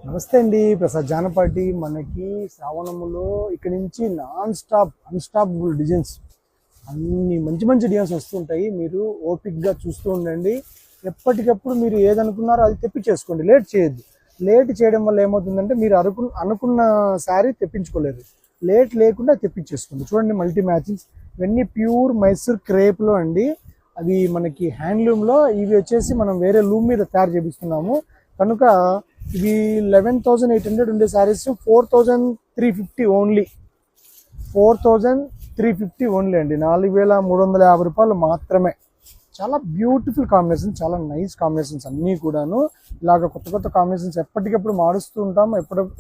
నమస్తే అండి. ప్రసాద్ జానపాటి. మనకి శ్రావణములో ఇక్కడి నుంచి అన్స్టాపబుల్ డిజైన్స్ అన్ని మంచి మంచి డిజైన్స్ వస్తుంటాయి. మీరు ఓపిక్గా చూస్తూ ఉండండి. ఎప్పటికప్పుడు మీరు ఏదనుకున్నారో అది తెప్పించేసుకోండి. లేట్ చేయొద్దు. లేట్ చేయడం వల్ల ఏమవుతుందంటే మీరు అనుకున్న శారీ తెప్పించుకోలేరు. లేట్ లేకుండా తెప్పించేసుకోండి. చూడండి, మల్టీ మ్యాచింగ్స్ ఇవన్నీ ప్యూర్ మైసూర్ క్రేప్లో అండి. అవి మనకి హ్యాండ్లూమ్లో, ఇవి వచ్చేసి మనం వేరే లూమ్ మీద తయారు చేపిస్తున్నాము. కనుక ఇవి 11,800 ఉండే శారీస్ 4,350 ఓన్లీ. 4,350 ఓన్లీ అండి. 4,350 రూపాయలు మాత్రమే. చాలా బ్యూటిఫుల్ కాంబినేషన్, చాలా నైస్ కాంబినేషన్స్ అన్నీ కూడాను. ఇలాగ కొత్త కొత్త కాంబినేషన్స్ ఎప్పటికప్పుడు మారుస్తూ ఉంటాము,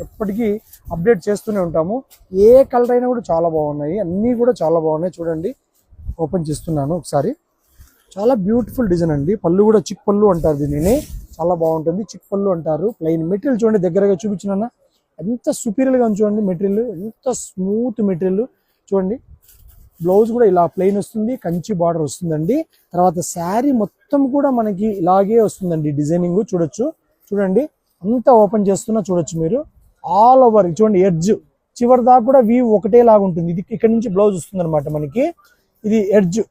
ఎప్పటికీ అప్డేట్ చేస్తూనే ఉంటాము. ఏ కలర్ అయినా కూడా చాలా బాగున్నాయి, అన్నీ కూడా చాలా బాగున్నాయి. చూడండి, ఓపెన్ చేస్తున్నాను ఒకసారి. చాలా బ్యూటిఫుల్ డిజైన్ అండి. పళ్ళు కూడా చిక్ పళ్ళు అంటారు దీనిని. చాలా బాగుంటుంది, చిక్ పళ్ళు అంటారు. ప్లెయిన్ మెటీరియల్ చూడండి, దగ్గరగా చూపించిన ఎంత సుపీరియర్గా ఉంది చూడండి. మెటీరియల్ ఎంత స్మూత్ మెటీరియల్ చూడండి. బ్లౌజ్ కూడా ఇలా ప్లెయిన్ వస్తుంది, కంచి బార్డర్ వస్తుందండి. తర్వాత శారీ మొత్తం కూడా మనకి ఇలాగే వస్తుందండి. డిజైనింగ్ చూడొచ్చు. చూడండి, అంతా ఓపెన్ చేస్తున్నా చూడొచ్చు మీరు. ఆల్ ఓవర్ చూడండి, ఎడ్జ్ చివరి దాకా కూడా వీవ్ ఒకటే లాగా ఉంటుంది. ఇది ఇక్కడ నుంచి బ్లౌజ్ వస్తుంది అనమాట మనకి. ఇది ఎడ్జ్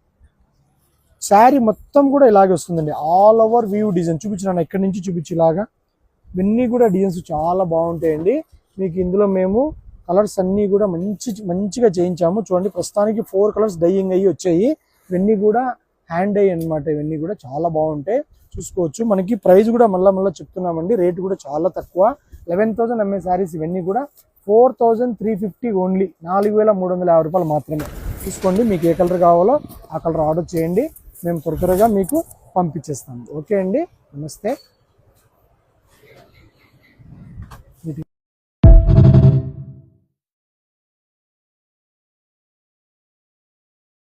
శారీ మొత్తం కూడా ఇలాగే వస్తుందండి. ఆల్ ఓవర్ వ్యూ డిజైన్ చూపించినాను, ఎక్కడి నుంచి చూపించి ఇలాగా. ఇవన్నీ కూడా డిజైన్స్ చాలా బాగుంటాయండి. మీకు ఇందులో మేము కలర్స్ అన్నీ కూడా మంచిగా చేయించాము. చూడండి, ప్రస్తుతానికి 4 కలర్స్ డైయింగ్ అయ్యి వచ్చాయి. ఇవన్నీ కూడా హ్యాండ్ డై అనమాట. ఇవన్నీ కూడా చాలా బాగుంటాయి, చూసుకోవచ్చు. మనకి ప్రైస్ కూడా మళ్ళీ చెప్తున్నామండి. రేట్ కూడా చాలా తక్కువ. 11,000 అమ్మే శారీస్ ఇవన్నీ కూడా 4,350 ఓన్లీ. 4,350 రూపాయలు మాత్రమే. చూసుకోండి, మీకు ఏ కలర్ కావాలో ఆ కలర్ ఆర్డర్ చేయండి. మేము త్వరగా మీకు పంపించేస్తాము. ఓకే అండి, నమస్తే.